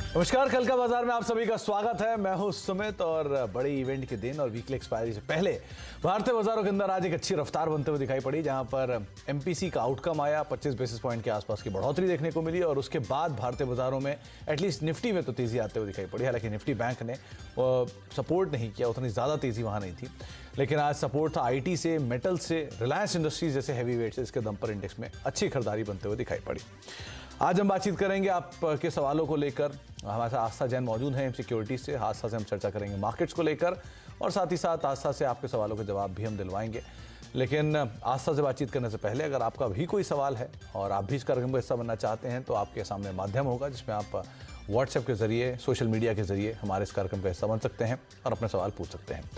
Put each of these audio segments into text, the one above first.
नमस्कार, कल का बाजार में आप सभी का स्वागत है। मैं हूं सुमित और बड़े इवेंट के दिन और वीकली एक्सपायरी से पहले भारतीय बाजारों के अंदर आज एक अच्छी रफ्तार बनते हुए दिखाई पड़ी, जहां पर एमपीसी का आउटकम आया। 25 बेसिस पॉइंट के आसपास की बढ़ोतरी देखने को मिली और उसके बाद भारतीय बाजारों में एटलीस्ट निफ्टी में तो तेजी आते हुए दिखाई पड़ी। हालांकि निफ्टी बैंक ने सपोर्ट नहीं किया, उतनी ज़्यादा तेजी वहाँ नहीं थी, लेकिन आज सपोर्ट था आईटी से, मेटल से, रिलायंस इंडस्ट्रीज जैसे हैवी वेट से। इसके दम पर इंडेक्स में अच्छी खरीदारी बनते हुए दिखाई पड़ी। आज हम बातचीत करेंगे आपके सवालों को लेकर। हमारे साथ आस्था जैन मौजूद हैं सिक्योरिटीज से। आस्था से हम चर्चा करेंगे मार्केट्स को लेकर और साथ ही साथ आस्था से आपके सवालों के जवाब भी हम दिलवाएंगे। लेकिन आस्था से बातचीत करने से पहले अगर आपका भी कोई सवाल है और आप भी इस कार्यक्रम का हिस्सा बनना चाहते हैं तो आपके सामने माध्यम होगा जिसमें आप व्हाट्सएप के जरिए, सोशल मीडिया के जरिए हमारे इस कार्यक्रम का हिस्सा बन सकते हैं और अपने सवाल पूछ सकते हैं।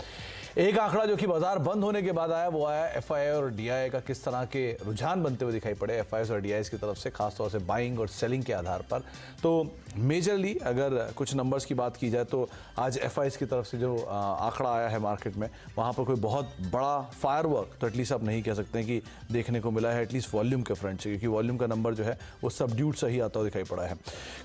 एक आंकड़ा जो कि बाजार बंद होने के बाद आया वो आया एफआई और डीआई का किस तरह के रुझान बनते हुए दिखाई पड़े एफआई और डीआई की तरफ से, खासतौर से बाइंग और सेलिंग के आधार पर। तो मेजरली अगर कुछ नंबर्स की बात की जाए तो आज एफआई की तरफ से जो आंकड़ा आया है मार्केट में, वहाँ पर कोई बहुत बड़ा फायरवर्क तो एटलीस्ट आप नहीं कह सकते हैं कि देखने को मिला है, एटलीस्ट वॉल्यूम के फ्रंट से, क्योंकि वॉल्यूम का नंबर जो है वो सबड्यूड सही आता हुआ दिखाई पड़ा है।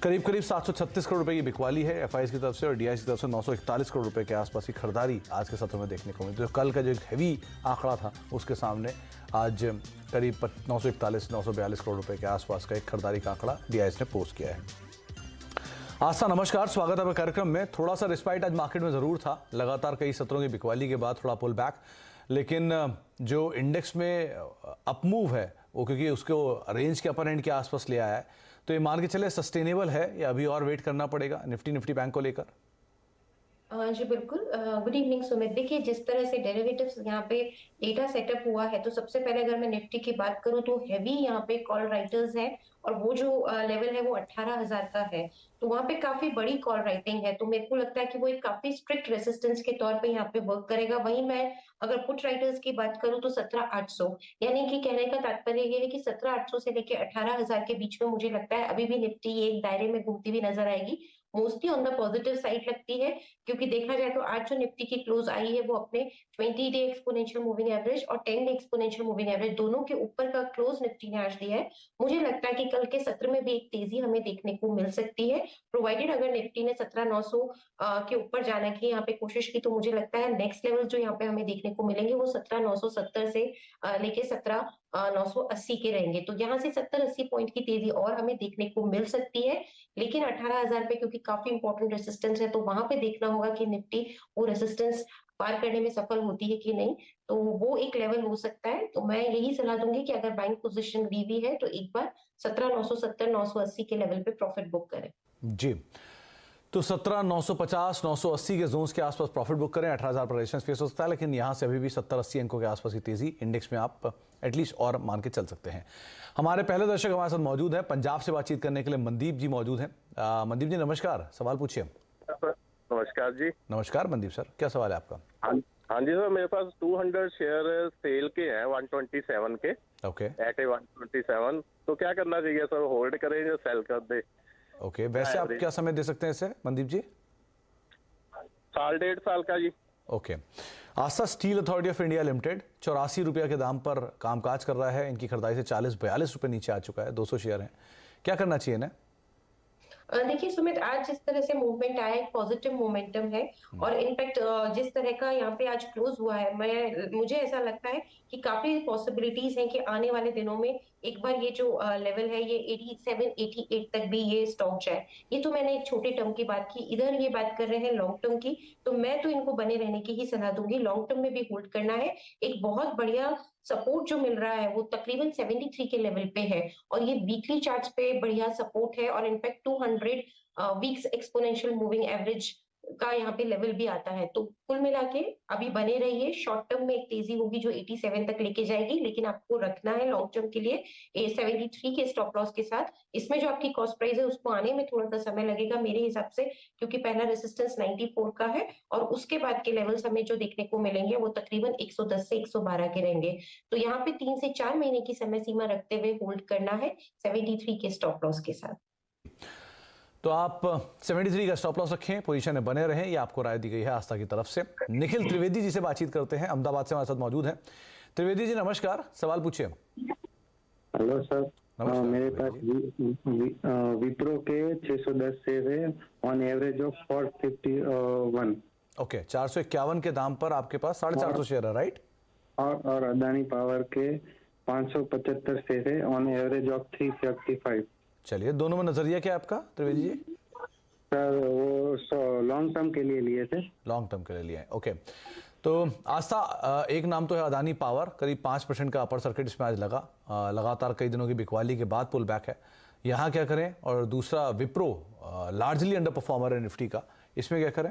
करीब करीब 736 करोड़ रुपए की बिकवाली है एफआई की तरफ से और डीआई की तरफ से 941 करोड़ रुपए के आसपास की खरीदारी आज के सत्र में देखने को मिली। तो कल का जो एक हैवी आंकड़ा था उसके सामने आज करीब 941-942 करोड़ रुपए के आसपास का एक खरीदारी का आंकड़ा डीआईएस ने पोस्ट किया है। आस्था नमस्कार, स्वागत है आपके कार्यक्रम में। थोड़ा सा रिस्पाइट आज मार्केट में जरूर था, लगातार कई सत्रों की बिकवाली के बाद थोड़ा पुल बैक, लेकिन जो इंडेक्स में अपमूव है वो क्योंकि उसको रेंज के अपर एंड के आसपास ले आया है, तो ये मान के चले सस्टेनेबल है या अभी और वेट करना पड़ेगा निफ्टी बैंक को लेकर? जी बिल्कुल। Good evening Sumit. देखिए, जिस तरह से डेरिवेटिव्स यहाँ पे डेटा सेटअप हुआ है, तो सबसे पहले अगर मैं निफ्टी की बात करूं तो हैवी यहाँ पे कॉल राइटर्स है और वो जो लेवल है वो 18,000 का है। तो वहाँ पे काफी बड़ी कॉल राइटिंग है, तो मेरे को लगता है कि वो एक काफी स्ट्रिक्ट रेसिस्टेंस के तौर पे यहाँ पे वर्क करेगा। वहीं मैं अगर पुट राइटर्स की बात करूं तो 17,800, यानी कि कहने का तात्पर्य ये है कि 17,800 से लेके 18,000 के बीच में मुझे लगता है अभी भी निफ्टी एक दायरे में घूमती हुई नजर आएगी। Mostly on the positive side लगती है, क्योंकि देखा जाए तो आज जो निफ्टी की क्लोज आई है वो अपने 20 डे एक्सपोनेंशियल मूविंग एवरेज और 10 डे एक्सपोनेंशियल मूविंग एवरेज दोनों के ऊपर का क्लोज निफ्टी ने आज दिया है। मुझे लगता है कि कल के सत्र में भी एक तेजी हमें देखने को मिल सकती है, प्रोवाइडेड अगर निफ्टी ने 17,900 के ऊपर जाने की यहाँ पे कोशिश की, तो मुझे लगता है नेक्स्ट लेवल जो यहाँ पे हमें देखने को मिलेंगे वो 17,970 से लेके 17,980 के रहेंगे। तो यहाँ से 70-80 पॉइंट की तेजी और हमें देखने को मिल सकती है, लेकिन 18,000 पे क्योंकि काफी इंपॉर्टेंट रेसिस्टेंस है, तो वहां पे देखना होगा कि निफ्टी वो रेसिस्टेंस पार करने में सफल होती है कि नहीं। तो वो एक लेवल हो सकता है। तो मैं यही सलाह दूंगी कि अगर बाइंग पोजीशन ली हुई है तो एक बार 17,970-980 के लेवल पे प्रॉफिट बुक करें। जी, तो 17,950, 980 के जोन्स के आसपास प्रॉफिट बुक करें। 18,000 पर रेजिस्टेंस फेस हो सकता है, लेकिन यहाँ से अभी भी 70-80 अंकों के आसपास की तेजी इंडेक्स में आप एटलीस्ट और मान के चल सकते हैं। हमारे पहले दर्शक हमारे साथ मौजूद हैं, पंजाब से बातचीत करने के लिए मनदीप जी मौजूद हैं। मनदीप जी नमस्कार, सवाल पूछिए। नमस्कार जी। नमस्कार मनदीप सर, क्या सवाल है आपका? हाँ जी सर, मेरे पास 200 शेयर सेल के हैं 127 के। ओके, एट ए 127, तो क्या करना चाहिए सर, होल्ड करें या सेल कर दे? ओके, वैसे आप क्या समय दे सकते हैं इसे मनदीप जी? साल 1.5 साल का जी। ओके, आस्था steel authority of India limited 84 रुपये के दाम पर कामकाज कर रहा है। इनकी खरीदारी से 40-42 रुपये नीचे आ चुका है, 200 शेयर हैं। क्या करना चाहिए ना? देखिए सुमित, आज जिस तरह से मूवमेंट आया एक पॉजिटिव मोमेंटम है और इनफैक्ट जिस तरह का यहाँ पे आज क्लोज हुआ है, मुझे ऐसा लगता है कि काफी पॉसिबिलिटीज हैं कि आने वाले दिनों में एक बार ये जो लेवल है ये 87-88 तक भी ये स्टॉक जाए। ये तो मैंने एक छोटे टर्म की बात की, इधर ये बात कर रहे हैं लॉन्ग टर्म की, तो मैं तो इनको बने रहने की ही सलाह दूंगी। लॉन्ग टर्म में भी होल्ड करना है। एक बहुत बढ़िया सपोर्ट जो मिल रहा है वो तकरीबन 73 के लेवल पे है और ये वीकली चार्ट्स पे बढ़िया सपोर्ट है और in fact 200 weeks exponential moving average का यहाँ पे लेवल भी आता है। तो कुल मिला के अभी बने रहिए। शॉर्ट टर्म में एक तेजी होगी जो 87 तक लेके जाएगी, लेकिन आपको रखना है लॉन्ग टर्म के लिए 73 के स्टॉप लॉस के साथ। इसमें जो आपकी कॉस्ट प्राइस है उसको आने में थोड़ा सा समय लगेगा मेरे हिसाब से, क्योंकि पहला रेसिस्टेंस 94 का है और उसके बाद के लेवल्स हमें जो देखने को मिलेंगे वो तकरीबन 110 से 112 के रहेंगे। तो यहाँ पे 3 से 4 महीने की समय सीमा रखते हुए होल्ड करना है 73 के स्टॉप लॉस के साथ। तो आप 73 का स्टॉप लॉस रखें, पोजीशन में बने रहें, ये आपको राय दी गई है आस्था की तरफ से। निखिल त्रिवेदी जी से बातचीत करते हैं, अहमदाबाद से हमारे साथ मौजूद हैं। त्रिवेदी जी नमस्कार, सवाल पूछिए। Hello sir. नमस्कार मेरे प्रवीण पास जी। विप्रो के 610 शेयर है ऑन एवरेज ऑफ 451। ओके, 451 के दाम पर आपके पास 450 शेयर है, राइट? और अदानी पावर के 575 शेयर है ऑन एवरेज ऑफ 355। चलिए, दोनों में नजरिया क्या है आपका त्रिवेदी जी? सर वो लॉन्ग टर्म के लिए लिए थे। लॉन्ग टर्म के लिए लिया है, ओके। तो आस्था, एक नाम तो है अदानी पावर, करीब 5% का अपर सर्किट इसमें आज लगा। लगातार कई दिनों की बिकवाली के बाद पुल बैक है, यहाँ क्या करें? और दूसरा विप्रो, लार्जली अंडर परफॉर्मर है निफ्टी का, इसमें क्या करें?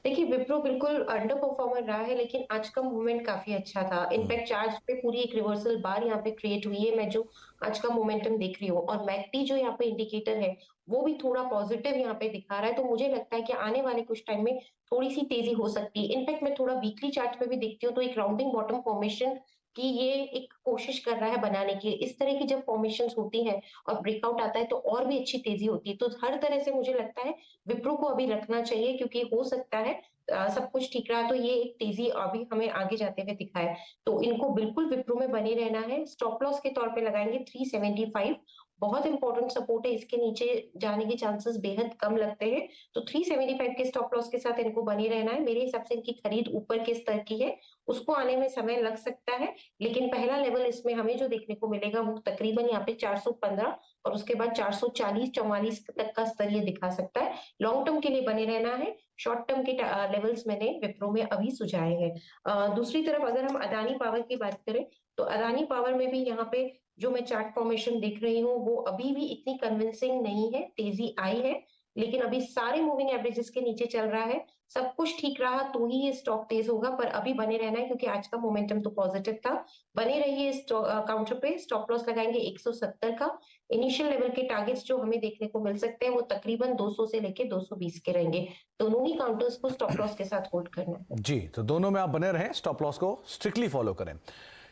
देखिए विप्रो बिल्कुल अंडर परफॉर्मर रहा है, लेकिन आज का मूवमेंट काफी अच्छा था। इनफैक्ट चार्ज पे पूरी एक रिवर्सल बार यहाँ पे क्रिएट हुई है, मैं जो आज का मोमेंटम देख रही हूँ। और मैकडी जो यहाँ पे इंडिकेटर है वो भी थोड़ा पॉजिटिव यहाँ पे दिखा रहा है, तो मुझे लगता है कि आने वाले कुछ टाइम में थोड़ी सी तेजी हो सकती है। इनफैक्ट मैं थोड़ा वीकली चार्ट पे भी देखती हूँ तो एक राउंडिंग बॉटम फॉर्मेशन की ये एक कोशिश कर रहा है बनाने की। इस तरह की जब फॉर्मेशन होती है और ब्रेकआउट आता है तो और भी अच्छी तेजी होती है। तो हर तरह से मुझे लगता है विप्रो को अभी रखना चाहिए, क्योंकि हो सकता है सब कुछ ठीक रहा तो ये एक तेजी अभी हमें आगे जाते हुए दिखाए। तो इनको बिल्कुल विप्रो में बने रहना है। स्टॉप लॉस के तौर पे लगाएंगे 375, बहुत इंपॉर्टेंट सपोर्ट है, इसके नीचे जाने के चांसेस बेहद कम लगते हैं। तो 375 के स्टॉप लॉस के साथ इनको बने रहना है। मेरे हिसाब से इनकी खरीद ऊपर के स्तर की है, उसको आने में समय लग सकता है, लेकिन पहला लेवल इसमें हमें जो देखने को मिलेगा वो तकरीबन यहाँ पे 415 और उसके बाद 440-44 तक का स्तर ये दिखा सकता है। लॉन्ग टर्म के लिए बने रहना है। शॉर्ट टर्म के लेवल्स मैंने विप्रो में अभी सुझाए हैं। दूसरी तरफ अगर हम अदानी पावर की बात करें तो अदानी पावर में भी यहाँ पे जो मैं चार्ट फॉर्मेशन देख रही हूँ वो अभी भी इतनी कन्विंसिंग नहीं है। तेजी आई है लेकिन अभी सारे मूविंग एवरेजेस के नीचे चल रहा है। सब कुछ ठीक रहा तो ही ये स्टॉक तेज होगा, पर अभी बने रहना है क्योंकि आज का मोमेंटम तो पॉजिटिव था। बने रहिए इस काउंटर पे। स्टॉप लॉस लगाएंगे 170 का। इनिशियल लेवल के टारगेट्स जो हमें देखने को मिल सकते हैं वो तकरीबन 200 से लेके 220 के रहेंगे। दोनों ही काउंटर्स को स्टॉप लॉस के साथ होल्ड करना है। जी, तो दोनों में आप बने रहें, स्टॉप लॉस को स्ट्रिक्टली फॉलो करें।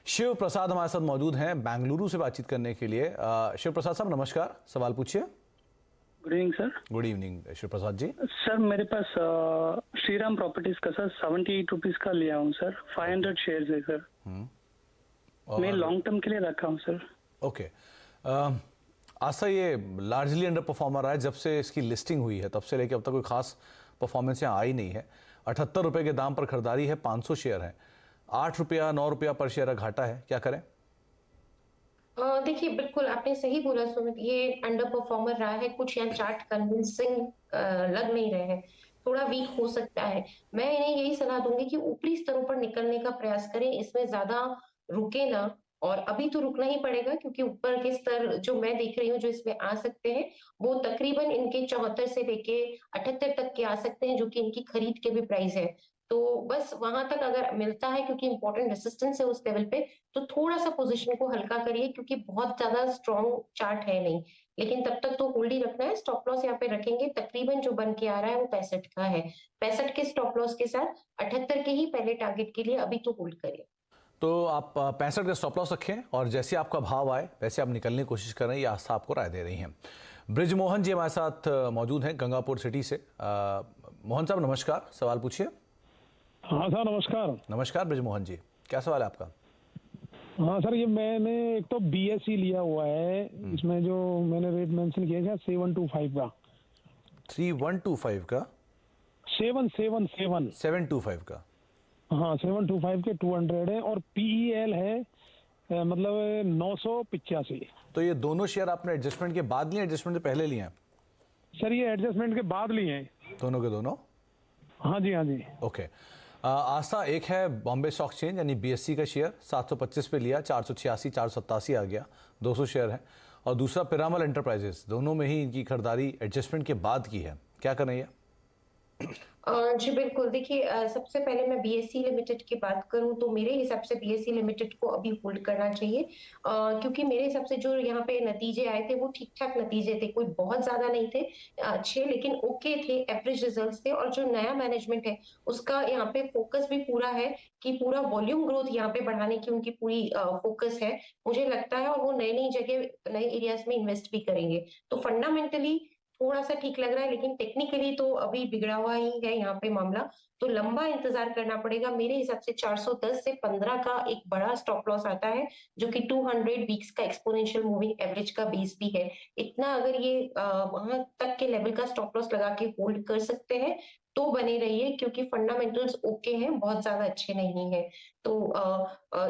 शिव प्रसाद हमारे साथ मौजूद हैं बेंगलुरु से बातचीत करने के लिए। शिव प्रसाद साहब नमस्कार, सवाल पूछिए। Good evening sir. Good evening Shiv Prasad ji. Sir मेरे पास श्रीराम प्रॉपर्टीज का सर 78 रुपीज का लिया हूँ सर। 500 शेयर्स है सर। मैं लॉन्ग टर्म के लिए रखा हूँ सर। ओके, आशा ये लार्जली अंडर परफॉर्मर रहा है जब से इसकी लिस्टिंग हुई है, तब से लेके अब तक कोई खास परफॉर्मेंस यहाँ आई नहीं है। 78 रुपए के दाम पर खरीदारी है, 500 शेयर है, 8 रुपया 9 रुपया पर शेयर घाटा है, क्या करें? देखिए बिल्कुल आपने सही बोला सुमित, ये अंडर परफॉर्मर रहा है। कुछ यहाँ चार्ट कन्विंसिंग लग नहीं रहे हैं, थोड़ा वीक हो सकता है। मैं इन्हें यही सलाह दूंगी कि ऊपरी स्तरों पर निकलने का प्रयास करें, इसमें ज्यादा रुके ना। और अभी तो रुकना ही पड़ेगा क्योंकि ऊपर के स्तर जो मैं देख रही हूँ जो इसमें आ सकते हैं वो तकरीबन इनके 74 से लेके 78 तक के आ सकते हैं, जो कि इनकी खरीद के भी प्राइस है। तो बस वहां तक अगर मिलता है, क्योंकि इंपॉर्टेंट रेसिस्टेंस है उस लेवल पे, तो थोड़ा सा पोजीशन को हल्का करिए क्योंकि बहुत ज्यादा स्ट्रॉन्ग चार्ट है नहीं। लेकिन तब तक तो होल्ड ही रखना है। स्टॉप लॉस यहाँ पे रखेंगे, तकरीबन जो बन के आ रहा है वो 65 का है। 65 के स्टॉप लॉस के साथ 78 के ही पहले टारगेट के लिए अभी तो होल्ड करिए। तो आप 65 का स्टॉप लॉस रखें और जैसे आपका भाव आए वैसे आप निकलने की कोशिश करें, ये आस्था आपको राय दे रही हैं। ब्रिजमोहन जी हमारे साथ मौजूद हैं गंगापुर सिटी से। मोहन साहब नमस्कार, सवाल पूछिए। हाँ सर नमस्कार। नमस्कार ब्रिजमोहन जी, क्या सवाल है आपका? हाँ सर, ये मैंने एक तो बीएससी लिया हुआ है, इसमें जो मैंने रेट मेंशन किया था 725 का। 3125 का? 725 का। हाँ 725 के 200 है और पीईएल है मतलब 985। तो ये दोनों शेयर आपने एडजस्टमेंट के बाद लिए, एडजस्टमेंट से पहले लिए हैं? सर ये एडजस्टमेंट के बाद लिए हैं। दोनों के दोनों? हाँ जी हाँ जी। ओके। आस्था, एक है बॉम्बे स्टॉक एक्सचेंज यानी बीएससी का शेयर 725 पे लिया, 486 487 आ गया, 200 शेयर है। और दूसरा पिरामल एंटरप्राइजेस, दोनों में ही इनकी खरीदारी एडजस्टमेंट के बाद की है, क्या करना है? जी बिल्कुल, देखिए सबसे पहले मैं बीएससी लिमिटेड की बात करूं तो मेरे हिसाब से बीएससी लिमिटेड को अभी होल्ड करना चाहिए, क्योंकि मेरे हिसाब से जो यहाँ पे नतीजे आए थे वो ठीक ठाक नतीजे थे, कोई बहुत ज्यादा नहीं थे, अच्छे लेकिन ओके थे, एवरेज रिजल्ट्स थे। और जो नया मैनेजमेंट है उसका यहाँ पे फोकस भी पूरा है कि पूरा वॉल्यूम ग्रोथ यहाँ पे बढ़ाने की उनकी पूरी फोकस है मुझे लगता है। और वो नई नई जगह नए एरियाज में इन्वेस्ट भी करेंगे। तो फंडामेंटली थोड़ा सा ठीक लग रहा है, लेकिन टेक्निकली तो अभी बिगड़ा हुआ ही है यहाँ पे मामला। तो लंबा इंतजार करना पड़ेगा। मेरे हिसाब से 410 से 15 का एक बड़ा स्टॉप लॉस आता है, जो कि 200 वीक्स का एक्सपोनेंशियल मूविंग एवरेज का बेस भी है। इतना अगर ये वहां तक के लेवल का स्टॉप लॉस लगा के होल्ड कर सकते हैं तो बने रहिए, क्योंकि फंडामेंटल्स ओके हैं, बहुत ज्यादा अच्छे नहीं है। तो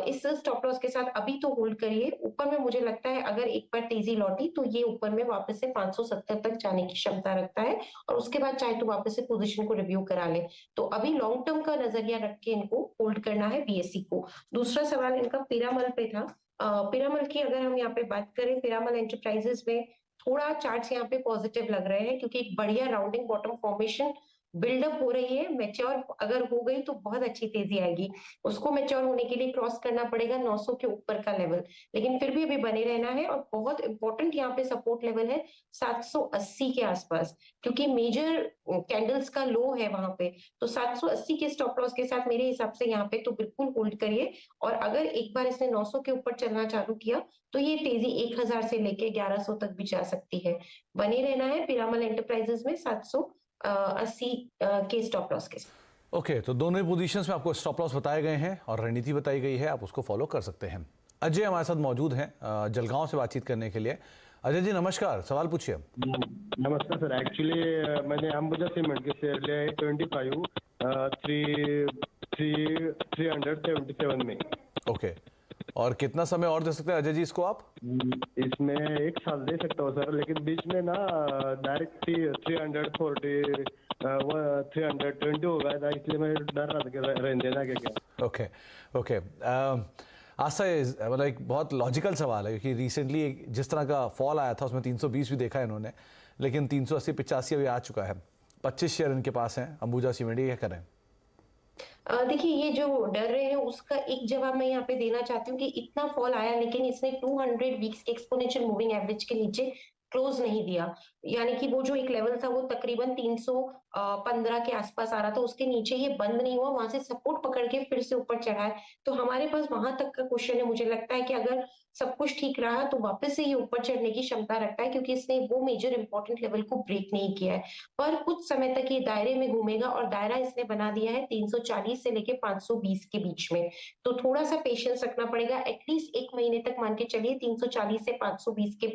इस स्टॉप लॉस के साथ अभी तो होल्ड करिए। ऊपर में मुझे लगता है अगर एक बार तेजी लौटी तो ये ऊपर में वापस से 570 तक जाने की क्षमता रखता है, और उसके बाद चाहे तो वापस से पोजीशन को रिव्यू करा ले। तो अभी लॉन्ग टर्म का नजरिया रख के इनको होल्ड करना है बीएसई को। दूसरा सवाल इनका पिरामल पे था। पिरामल की अगर हम यहाँ पे बात करें, पिरामल एंटरप्राइजेस में थोड़ा चार्ट्स यहाँ पे पॉजिटिव लग रहे हैं, क्योंकि एक बढ़िया राउंडिंग बॉटम फॉर्मेशन बिल्डअप हो रही है। मैच्योर अगर हो गई तो बहुत अच्छी तेजी आएगी। उसको मैच्योर होने के लिए क्रॉस करना पड़ेगा 900 के ऊपर का लेवल, लेकिन फिर भी अभी बने रहना है। और बहुत इंपॉर्टेंट यहाँ पे सपोर्ट लेवल है 780 के आसपास, क्योंकि मेजर कैंडल्स का लो है वहां पे। तो 780 के स्टॉप लॉस के साथ मेरे हिसाब से यहाँ पे तो बिल्कुल होल्ड करिए। और अगर एक बार इसने 900 के ऊपर चलना चालू किया तो ये तेजी 1000 से लेके 1100 तक भी जा सकती है। बने रहना है पिरामल एंटरप्राइजेस में 780 के स्टॉप लॉस के साथ। ओके, तो दोनों ही पोजीशंस में आपको स्टॉप लॉस बताए गए हैं और रणनीति बताई गई है, आप उसको फॉलो कर सकते हैं। अजय हमारे साथ मौजूद हैं जलगांव से बातचीत करने के लिए। अजय जी नमस्कार, सवाल पूछिए। नमस्कार सर, एक्चुअली मैंने अंबुजा सीमेंट के शेयर लिया है 377 में। ओके, और कितना समय और दे सकते हैं अजय जी इसको आप? इसमें 1 साल दे सकता हूँ सर, लेकिन बीच में ना डायरेक्ट 340 320 हो गया था, इसलिए मैं डर रहा था कि रहने देना क्या। ओके ओके, आशा मतलब एक बहुत लॉजिकल सवाल है, क्योंकि रिसेंटली जिस तरह का फॉल आया था उसमें 320 भी देखा है इन्होंने, लेकिन 380-85 अभी आ चुका है। 25 शेयर इनके पास हैं अंबुजा सीमेंट, क्या करें? देखिए, ये जो डर रहे हैं उसका एक जवाब मैं यहाँ पे देना चाहती हूँ कि इतना फॉल आया, लेकिन इसने 200 वीक्स के एक्सपोनेंशियल मूविंग एवरेज के नीचे क्लोज नहीं दिया। यानी कि वो जो एक लेवल था वो तकरीबन 315 के आसपास आ रहा था, उसके नीचे ये बंद नहीं हुआ, वहां से सपोर्ट पकड़ के फिर से ऊपर चढ़ा है। तो हमारे पास वहां तक का क्वेश्चन है। मुझे लगता है कि अगर सब कुछ ठीक रहा तो वापस से ये ऊपर चढ़ने की क्षमता रखता है, क्योंकि इसने वो मेजर इंपॉर्टेंट लेवल को ब्रेक नहीं किया है। पर कुछ समय तक ये दायरे में घूमेगा, और दायरा इसने बना दिया है 340 से लेके 520 के बीच में। तो थोड़ा सा पेशेंस रखना पड़ेगा, एटलीस्ट 1 महीने तक मान के चलिए 340 से 520 के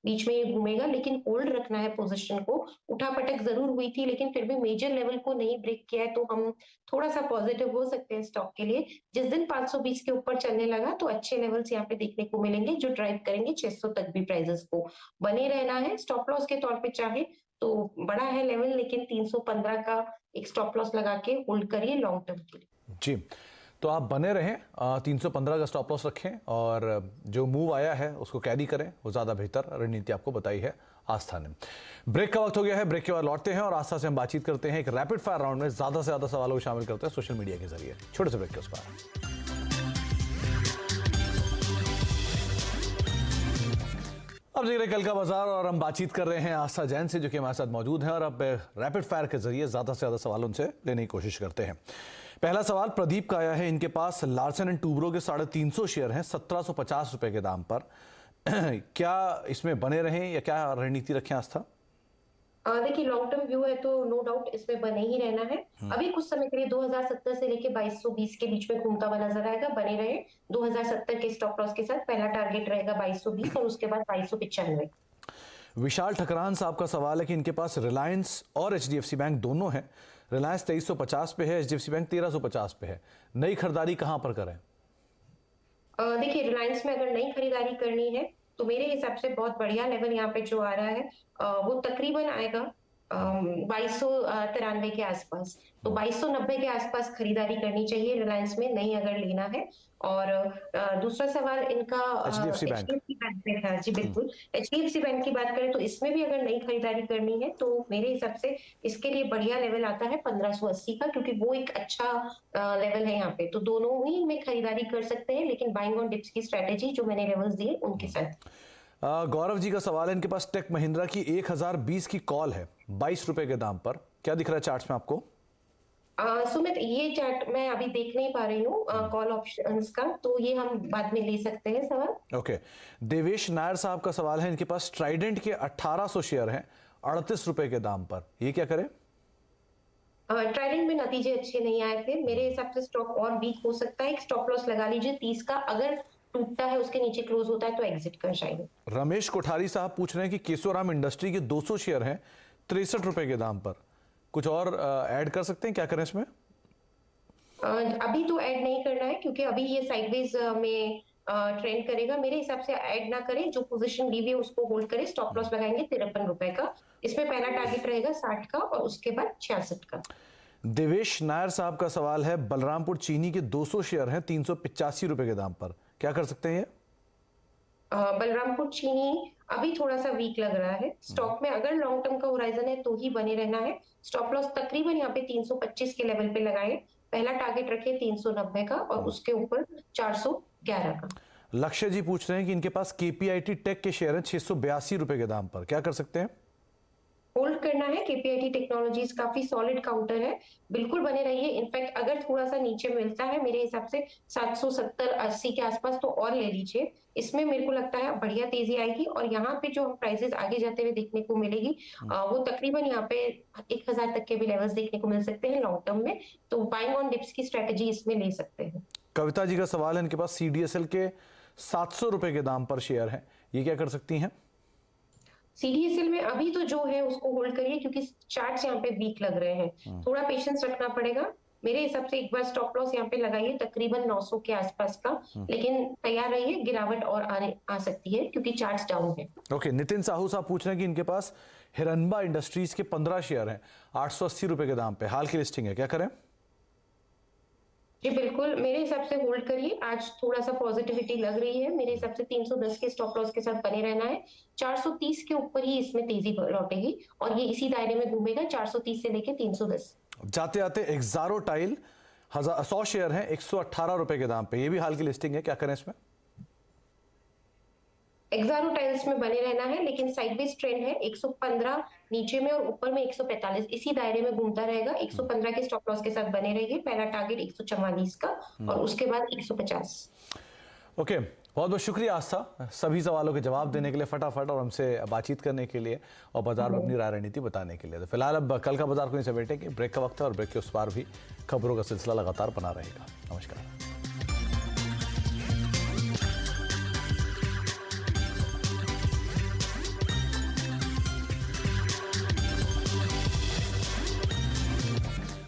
बीच में ये घूमेगा, लेकिन होल्ड रखना है पोजीशन को। उठापटक जरूर हुई थी, लेकिन फिर भी मेजर लेवल को नहीं ब्रेक किया है, तो हम थोड़ा सा पॉजिटिव हो सकते हैं स्टॉक के लिए। जिस दिन 520 के ऊपर चलने लगा तो अच्छे लेवल्स यहाँ पे देखने को मिलेंगे, जो ड्राइव करेंगे 600 तक भी प्राइसेस को। बने रहना है स्टॉप लॉस के तौर पे, चाहे तो बड़ा है लेवल, लेकिन 315 का एक स्टॉप लॉस लगा के होल्ड करिए लॉन्ग टर्म के लिए। जी, तो आप बने रहें, 315 का स्टॉप लॉस रखें और जो मूव आया है उसको कैरी करें, वो ज़्यादा बेहतर रणनीति आपको बताई है आस्था ने। ब्रेक का वक्त हो गया है, ब्रेक के बाद लौटते हैं और आस्था से हम बातचीत करते हैं एक रैपिड फायर राउंड में ज़्यादा से ज़्यादा सवालों को शामिल करते हैं सोशल मीडिया के जरिए। छोटे से ब्रेक के उस पर अब देख रहे कल का बाजार और हम बातचीत कर रहे हैं आस्था जैन से, जो कि हमारे साथ मौजूद हैं, और अब रैपिड फायर के जरिए ज़्यादा से ज़्यादा सवाल उनसे लेने की कोशिश करते हैं। पहला सवाल प्रदीप का आया है। इनके पास लार्सन एंड टूब्रो के 350 शेयर हैं 1750 रुपए के दाम पर। क्या इसमें बने रहें या क्या रणनीति रखें आस्था? देखिए, लॉन्ग टर्म व्यू है तो नो डाउट इसमें बने ही रहना है। अभी कुछ समय के लिए 2070 से लेके 2220 के बीच में घूमता हुआ नजर आएगा। बने रहे 2070 के स्टॉप लॉस के साथ। पहला टारगेट रहेगा 2220 और उसके बाद 2295। विशाल ठकरान साहब का सवाल है कि इनके पास रिलायंस और एचडीएफसी बैंक दोनों है। रिलायंस 2350 पे है, एचडीएफसी बैंक 1350 पे है। नई खरीदारी कहां पर करें? देखिए, रिलायंस में अगर नई खरीदारी करनी है तो मेरे हिसाब से बहुत बढ़िया लेवल यहाँ पे जो आ रहा है वो तकरीबन आएगा 2293 के आसपास। तो 2290 के आसपास खरीदारी करनी चाहिए रिलायंस में, नहीं अगर लेना है। और दूसरा सवाल इनका एचडीएफसी बैंक पे था। जी बिल्कुल, एचडीएफसी बैंक की बात करें तो इसमें भी अगर नई खरीदारी करनी है तो मेरे हिसाब से इसके लिए बढ़िया लेवल आता है 1580 का, क्योंकि वो एक अच्छा लेवल है यहाँ पे। तो दोनों ही में खरीदारी कर सकते हैं, लेकिन बाइंग ऑन डिप्स की स्ट्रेटेजी जो मैंने लेवल्स दिए उनके साथ। गौरव जी का सवाल है, इनके पास टेक महिंद्रा की 1020 की कॉल है 22 रुपए के दाम पर। क्या दिख रहा है चार्ट्स में आपको? सुमित, ये चार्ट मैं अभी देख नहीं पा रही हूँ कॉल ऑप्शंस का, तो ये हम बाद में ले सकते हैं सवाल। ओके, देवेश नायर साहब का सवाल है, इनके पास ट्राइडेंट के 1800 शेयर हैं 38 रुपए के दाम पर, ये क्या करें? ट्रायलेंट में नतीजे अच्छे नहीं आए थे, मेरे हिसाब से स्टॉक और वीक हो सकता है। एक स्टॉप लॉस लगा लीजिए 30 का, अगर टूटता है उसके नीचे क्लोज होता है तो एग्जिट कर जाइए। रमेश कोठारी साहब पूछ रहे हैं कि केशोराम इंडस्ट्री के 200 शेयर हैं 63 रुपए के दाम पर, कुछ और ऐड कर सकते हैं, क्या करें इसमें? अभी तो ऐड नहीं करना है क्योंकि अभी ये साइडवेज में ट्रेंड करेगा। मेरे हिसाब से ऐड ना करें, जो पोजीशन ली हुई है उसको होल्ड करें। स्टॉप लॉस लगाएंगे 53 रुपए का, इसमें पहला टारगेट रहेगा 60 का और उसके बाद 66 का। देवेश नायर साहब का सवाल है, बलरामपुर चीनी के 200 शेयर हैं 385 रुपए के दाम पर, क्या कर सकते हैं ये? बलरामपुर चीनी अभी थोड़ा सा वीक लग रहा है। स्टॉक में अगर लॉन्ग टर्म का होराइजन है तो ही बने रहना है। स्टॉप लॉस तकरीबन यहाँ पे 325 के लेवल पे लगाए, पहला टारगेट रखे 390 का और उसके ऊपर 411 का। लक्ष्य जी पूछ रहे हैं कि इनके पास केपीआईटी टेक के शेयर हैं 682 रुपए के दाम पर, क्या कर सकते हैं? होल्ड करना है। केपीआईटी टेक्नोलॉजीज काफी सॉलिड काउंटर है, बिल्कुल बने रहिए। इनफैक्ट अगर थोड़ा सा नीचे मिलता है मेरे हिसाब से 770-80 के आसपास तो और ले लीजिए। इसमें मेरे को लगता है बढ़िया तेजी आएगी और यहाँ पे जो हम प्राइसेस आगे जाते हुए देखने को मिलेगी वो तकरीबन यहाँ पे 1000 तक के भी लेवल्स देखने को मिल सकते हैं लॉन्ग टर्म में, तो बाइंग ऑन डिप्स की स्ट्रेटेजी इसमें ले सकते हैं। कविता जी का सवाल है, इनके पास सीडीएसएल के 700 रुपए के दाम पर शेयर है, ये क्या कर सकती हैं? सीडीएसएल में अभी तो जो है उसको होल्ड करिए क्योंकि चार्ट्स यहाँ पे वीक लग रहे हैं, थोड़ा पेशेंस रखना पड़ेगा। मेरे हिसाब से एक बार स्टॉप लॉस यहाँ पे लगाइए तकरीबन 900 के आसपास का, लेकिन तैयार रहिए, गिरावट और आ सकती है क्योंकि चार्ट्स डाउन है। ओके, नितिन साहू साहब पूछ रहे हैं कि इनके पास हिरनबा इंडस्ट्रीज के 15 शेयर हैं 880 रुपए के दाम पे, हाल की लिस्टिंग है, क्या करें? जी बिल्कुल, मेरे हिसाब से होल्ड करिए। आज थोड़ा सा पॉजिटिविटी लग रही है, मेरे हिसाब से 310 के स्टॉप लॉस के साथ बने रहना है। 430 के ऊपर ही इसमें तेजी लौटेगी और ये इसी दायरे में घूमेगा 430 से लेके 310। जाते जाते एक्सारो टाइल 100 शेयर हैं 118 रुपए के दाम पे, ये भी हाल की लिस्टिंग है, क्या करें इसमें? एक्सारो टाइल्स में बने रहना है, लेकिन साइडवेज ट्रेंड है। 115 नीचे में और ऊपर में 145, इसी दायरे में घूमता रहेगा। 115 के स्टॉप लॉस के साथ बने रहिए, पहला टारगेट 144 का और उसके बाद 150। ओके, बहुत बहुत शुक्रिया आस्था, सभी सवालों के जवाब देने के लिए, फटाफट और हमसे बातचीत करने के लिए और बाजार में अपनी राय रणनीति बताने के लिए। तो फिलहाल अब कल का बाजार को नहीं समेटेंगे, ब्रेक का वक्त है और ब्रेक के उस पार भी खबरों का सिलसिला लगातार बना रहेगा। नमस्कार।